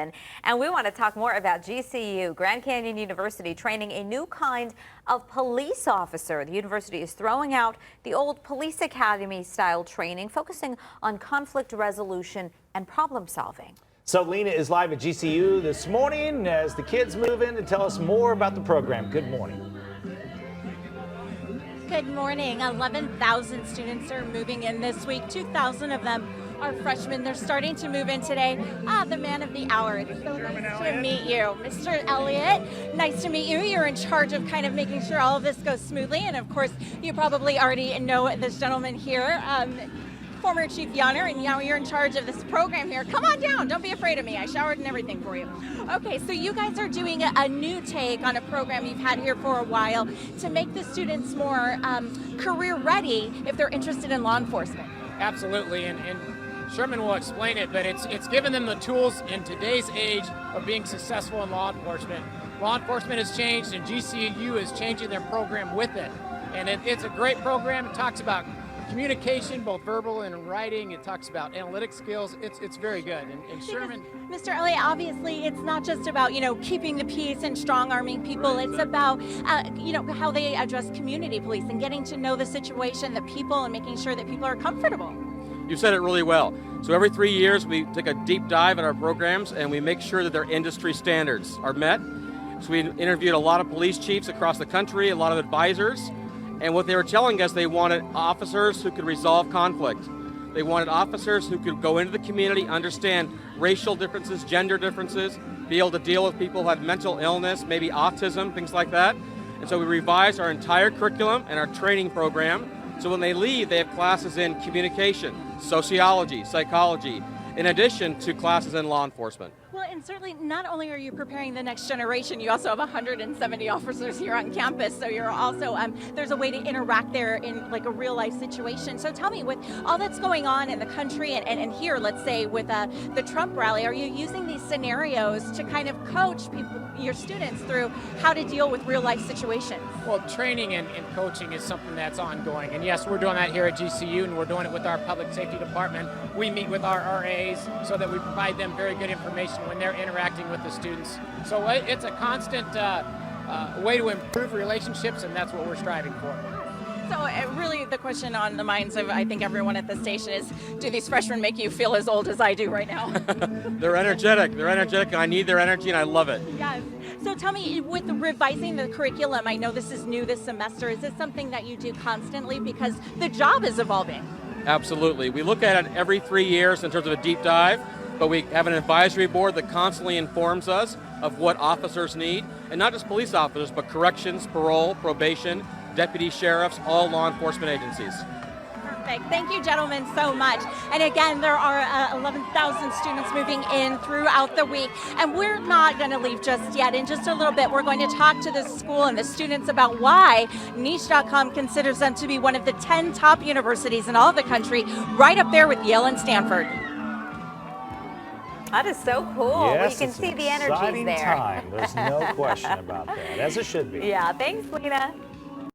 And we want to talk more about GCU, Grand Canyon University, training a new kind of police officer. The university is throwing out the old police academy style training, focusing on conflict resolution and problem solving. So Lena is live at GCU this morning as the kids move in to tell us more about the program. Good morning. Good morning. 11,000 students are moving in this week. 2,000 of them are freshmen. They're starting to move in today. The man of the hour. It's so nice to meet you. Mr. Elliott, nice to meet you. You're in charge of kind of making sure all of this goes smoothly. And of course, you probably already know this gentleman here, former Chief Yonner, and now you're in charge of this program here. Come on down. Don't be afraid of me. I showered and everything for you. Okay, so you guys are doing a new take on a program you've had here for a while to make the students more career ready if they're interested in law enforcement. Absolutely, and Sherman will explain it, but it's given them the tools in today's age of being successful in law enforcement. Law enforcement has changed, and GCU is changing their program with it. And it's a great program. It talks about communication, both verbal and in writing. It talks about analytic skills. It's very good. And Sherman, Mr. Elliott, obviously it's not just about, keeping the peace and strong-arming people. It's about, how they address community police and getting to know the situation, the people, and making sure that people are comfortable. You said it really well. So every 3 years we take a deep dive at our programs and we make sure that their industry standards are met. So we interviewed a lot of police chiefs across the country, a lot of advisors, and what they were telling us, they wanted officers who could resolve conflict. They wanted officers who could go into the community, understand racial differences, gender differences, be able to deal with people who had mental illness, maybe autism, things like that. And so we revised our entire curriculum and our training program. So when they leave, they have classes in communication, sociology, psychology, in addition to classes in law enforcement. Well, and certainly not only are you preparing the next generation, you also have 170 officers here on campus, so you're also, there's a way to interact there in like a real life situation. So tell me, with all that's going on in the country and here, let's say with the Trump rally, are you using these scenarios to kind of coach people, your students through how to deal with real life situations? well, training and coaching is something that's ongoing. And yes, we're doing that here at GCU, and we're doing it with our public safety department. We meet with our RAs so that we provide them very good information when they're interacting with the students. So it's a constant way to improve relationships, and that's what we're striving for. So really the question on the minds of, I think, everyone at the station is, do these freshmen make you feel as old as I do right now? They're energetic, and I need their energy, and I love it. Yes. So tell me, with revising the curriculum, I know this is new this semester, is this something that you do constantly because the job is evolving? Absolutely. We look at it every 3 years in terms of a deep dive, but we have an advisory board that constantly informs us of what officers need, and not just police officers, but corrections, parole, probation, deputy sheriffs, all law enforcement agencies. Perfect. Thank you, gentlemen, so much. And again, there are 11,000 students moving in throughout the week, and we're not going to leave just yet. In just a little bit, we're going to talk to the school and the students about why Niche.com considers them to be one of the 10 top universities in all of the country, right up there with Yale and Stanford. That is so cool. Yes, You can see the energies exciting there. time. There's no question about that, as it should be. Yeah, thanks, Lena.